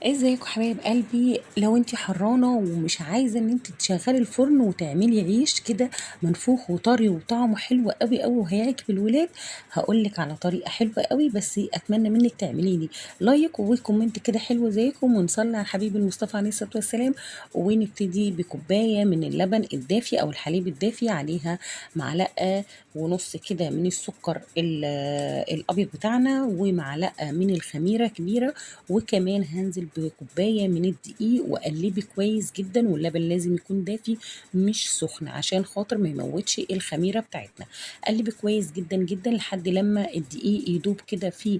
ازيكم حبايب قلبي؟ لو انت حرانه ومش عايزه ان انت تشغلي الفرن وتعملي عيش كده منفوخ وطري وطعمه حلو قوي قوي وهيعجب الولاد، هقولك على طريقه حلوه قوي. بس اتمنى منك تعملي لي لايك وكومنت كده حلو زيكم، ونصلي على حبيب المصطفى عليه الصلاه والسلام. ونبتدي بكوبايه من اللبن الدافي او الحليب الدافي، عليها معلقه ونص كده من السكر الابيض بتاعنا، ومعلقه من الخميره كبيره، وكمان هنزل بكوباية من الدقيق وقلبي كويس جدا. واللبن لازم يكون دافي مش سخن عشان خاطر ما يموتش الخميرة بتاعتنا. قلبي كويس جدا جدا لحد لما الدقيق يدوب كده في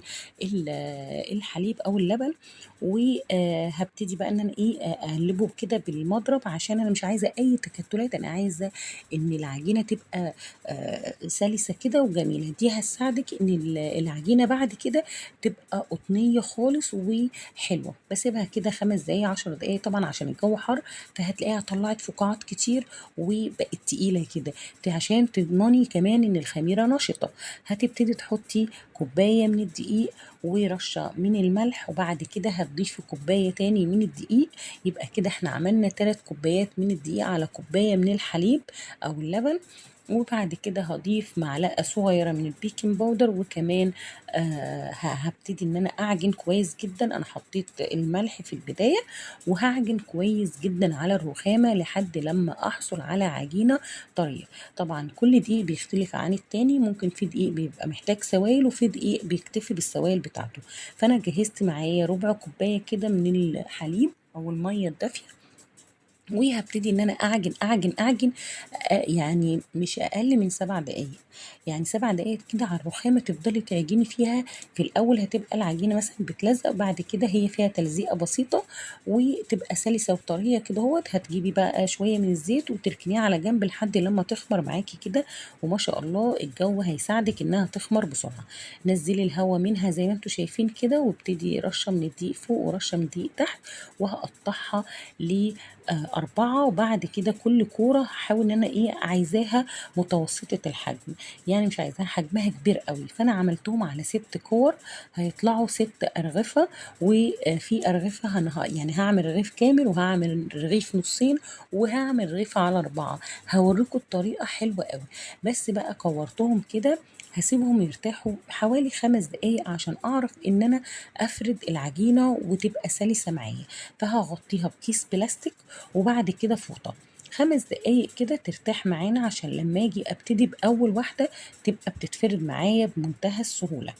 الحليب او اللبن. وهبتدي بقى ان انا اقلبه كده بالمضرب، عشان انا مش عايزه اي تكتلات، انا عايزه ان العجينه تبقى سلسه كده وجميله. دي هتساعدك ان العجينه بعد كده تبقى قطنيه خالص وحلوه. بسيبها كده 5 دقايق 10 دقايق طبعا عشان الجو حر، فهتلاقيها طلعت فقاعات كتير وبقت تقيله كده. عشان تضمني كمان ان الخميره نشطه، هتبتدي تحطي كوبايه من الدقيق ورشه من الملح، وبعد كده هتضيفي كوبايه تاني من الدقيق. يبقى كده احنا عملنا 3 كوبايات من الدقيق على كوبايه من الحليب او اللبن. وبعد كده هضيف معلقة صغيرة من البيكنج باودر، وكمان هبتدي ان انا اعجن كويس جدا. انا حطيت الملح في البداية، وهعجن كويس جدا على الرخامة لحد لما احصل على عجينة طرية. طبعا كل دقيق بيختلف عن التاني، ممكن في دقيق بيبقى محتاج سوائل وفي دقيق بيكتفي بالسوائل بتاعته. فانا جهزت معايا ربع كوباية كده من الحليب او المية الدافية، وهبتدي ان انا اعجن اعجن اعجن. يعني مش اقل من 7 دقايق. يعني 7 دقايق كده على الرخامه تفضلي تعجني فيها. في الاول هتبقى العجينه مثلا بتلزق، بعد كده هي فيها تلزيقه بسيطه وتبقى سلسه وطريه كده. هتجيبي بقى شويه من الزيت وتركنيها على جنب لحد لما تخمر معاكي كده. وما شاء الله الجو هيساعدك انها تخمر بسرعه. نزلي الهواء منها زي ما انتم شايفين كده، وابتدي رشه من الدقيق فوق ورشه من الدقيق تحت، وهقطعها ل4. وبعد كده كل كورة هحاول ان انا عايزاها متوسطة الحجم، يعني مش عايزاها حجمها كبير قوي. فانا عملتهم على 6 كور، هيطلعوا 6 أرغفة. وفي أرغفة يعني هعمل رغيف كامل، وهعمل رغيف نصين، وهعمل رغيف على 4. هوريكم الطريقة حلوة قوي. بس بقى كورتهم كده، هسيبهم يرتاحوا حوالي 5 دقايق عشان اعرف ان انا افرد العجينة وتبقى سلسة معايا. فهغطيها بكيس بلاستيك، وبعد كده فوطة. 5 دقايق كده ترتاح معانا، عشان لما اجي ابتدي باول واحدة تبقى بتتفرد معايا بمنتهى السهولة.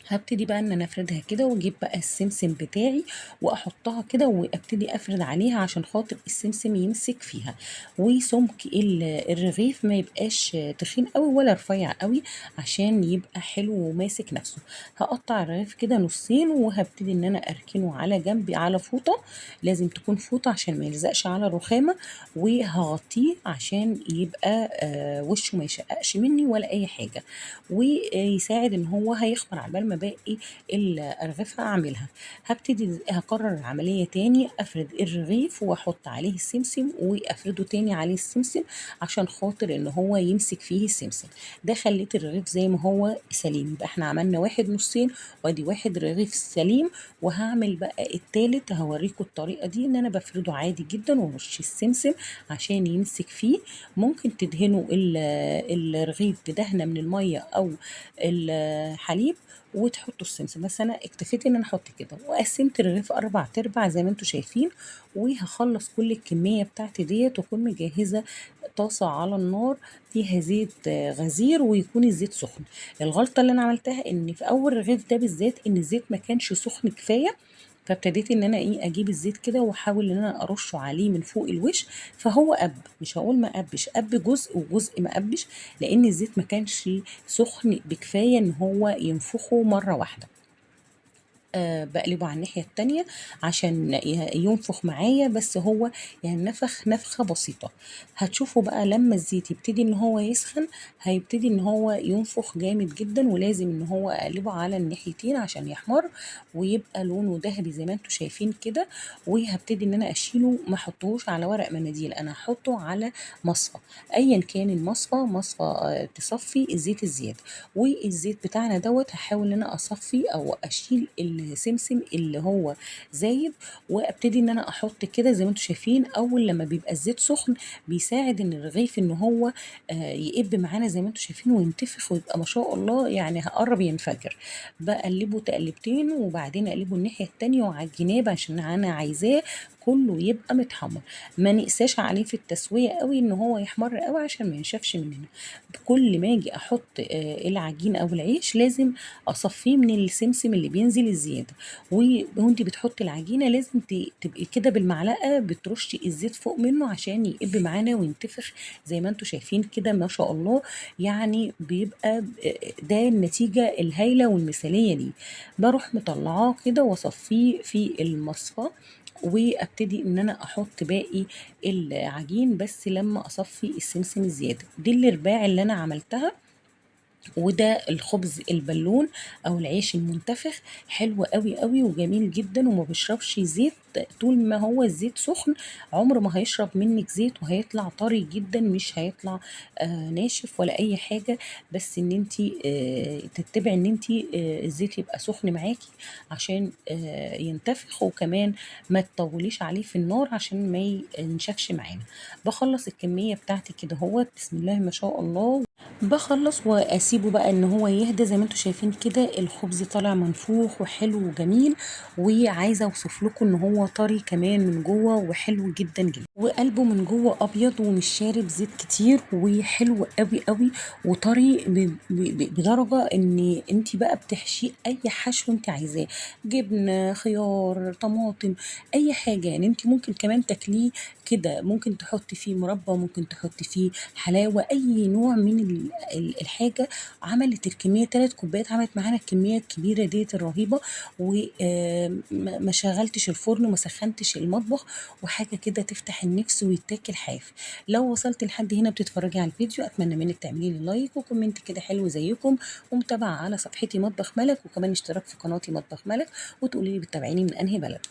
هبتدي بقى ان انا افردها كده، واجيب بقى السمسم بتاعي واحطها كده وابتدي افرد عليها عشان خاطر السمسم يمسك فيها. وسمك الرغيف ما يبقاش تخين قوي ولا رفيع قوي، عشان يبقى حلو وماسك نفسه. هقطع الرغيف كده نصين، وهبتدي ان انا اركنه على جنبي على فوطة. لازم تكون فوطة عشان ما يلزقش على الرخامة. وهغطيه عشان يبقى وشه ما يشققش مني ولا اي حاجة، ويساعد ان هو هيخمر على بال ما باقي الارغفه اعملها. هبتدي هكرر العمليه تاني، افرد الرغيف واحط عليه السمسم، وافرده تاني عليه السمسم عشان خاطر ان هو يمسك فيه السمسم. ده خليت الرغيف زي ما هو سليم. يبقى احنا عملنا واحد نصين، وادي واحد رغيف سليم. وهعمل بقى التالت، هوريكم الطريقه دي ان انا بفرده عادي جدا وارش السمسم عشان يمسك فيه. ممكن تدهنوا الرغيف بدهنه من الميه او الحليب وتحطوا السمسم. بس انا اكتفيت ان انا احط كده، وقسمت الرغيف 4 ارباع زي ما انتم شايفين. وهخلص كل الكميه بتاعتي ديت، واكون مجهزه طاسه على النار فيها زيت غزير، ويكون الزيت سخن. الغلطه اللي انا عملتها ان في اول رغيف ده بالذات ان الزيت ما كانش سخن كفايه. فابتديت ان انا اجيب الزيت كده واحاول ان انا ارشه عليه من فوق الوش. فهو مش هقول ما قبش، جزء وجزء ما قبش، لان الزيت ما كانش سخن بكفايه ان هو ينفخه مره واحده. بقلبه على الناحية التانية عشان ينفخ معايا، بس هو يعني نفخ نفخة بسيطة. هتشوفوا بقى لما الزيت يبتدي ان هو يسخن، هيبتدي ان هو ينفخ جامد جدا، ولازم ان هو اقلبه على الناحيتين عشان يحمر ويبقى لونه ذهبي زي ما انتم شايفين كده. وهبتدي ان انا اشيله، ما احطهوش على ورق مناديل، انا هحطه على مصفى. ايا كان المصفى، مصفى تصفي الزيت الزيادة. والزيت بتاعنا هحاول ان انا اصفي او اشيل سمسم اللي هو زايد، وابتدي ان انا احط كده زي ما انتم شايفين. اول لما بيبقى الزيت سخن بيساعد ان الرغيف ان هو يقب معانا زي ما انتم شايفين وينتفخ ويبقى ما شاء الله، يعني هقرب ينفجر. بقلبه تقلبتين وبعدين اقلبه الناحيه التانيه وعجناه عشان انا عايزاه كله يبقى متحمر. ما نقساش عليه في التسويه قوي ان هو يحمر قوي عشان ما ينشفش مننا. كل ما اجي احط العجين او العيش لازم اصفيه من السمسم اللي بينزل الزياده. وانتي بتحطي العجينه لازم تبقي كده بالمعلقه بترشي الزيت فوق منه عشان يقب معانا وينتفخ زي ما انتوا شايفين كده ما شاء الله. يعني بيبقى ده النتيجه الهايله والمثاليه ليه. بروح مطلعاه كده واصفيه في المصفى، وابتدي ان انا احط باقي العجين بس لما اصفي السمسم الزياده. دي الرباع اللي انا عملتها، وده الخبز البالون او العيش المنتفخ. حلو قوي قوي وجميل جدا وما بيشربش زيت. طول ما هو الزيت سخن عمره ما هيشرب منك زيت، وهيطلع طري جدا مش هيطلع ناشف ولا اي حاجه. بس ان انتي تتبعي ان انتي الزيت يبقى سخن معاكي عشان ينتفخ، وكمان ما تطوليش عليه في النار عشان ما ينشفش معانا. بخلص الكميه بتاعتي كده هو بسم الله ما شاء الله. بخلص واسيبه بقى ان هو يهدى. زي ما انتم شايفين كده الخبز طالع منفوخ وحلو وجميل، وعايزه اوصف لكم ان هو طري كمان من جوه وحلو جدا جدا، وقلبه من جوه ابيض ومش شارب زيت كتير وحلو قوي قوي وطري بدرجه ان انت بقى بتحشيه اي حشو انت عايزاه، جبنه، خيار، طماطم، اي حاجه. يعني انت ممكن كمان تاكليه كده، ممكن تحطي فيه مربى، ممكن تحطي فيه حلاوه، اي نوع من الحاجه. عملت الكميه 3 كوبايات، عملت معانا الكميه الكبيره ديت الرهيبه. وما شغلتش الفرن وما سخنتش المطبخ، وحاجه كده تفتح النفس ويتاكل حاف. لو وصلت لحد هنا بتتفرجي على الفيديو اتمنى منك تعملي لي لايك وكومنت كده حلو زيكم، ومتابعه على صفحتي مطبخ ملك، وكمان اشتراك في قناتي مطبخ ملك، وتقولي لي بتتابعيني من انهي بلد.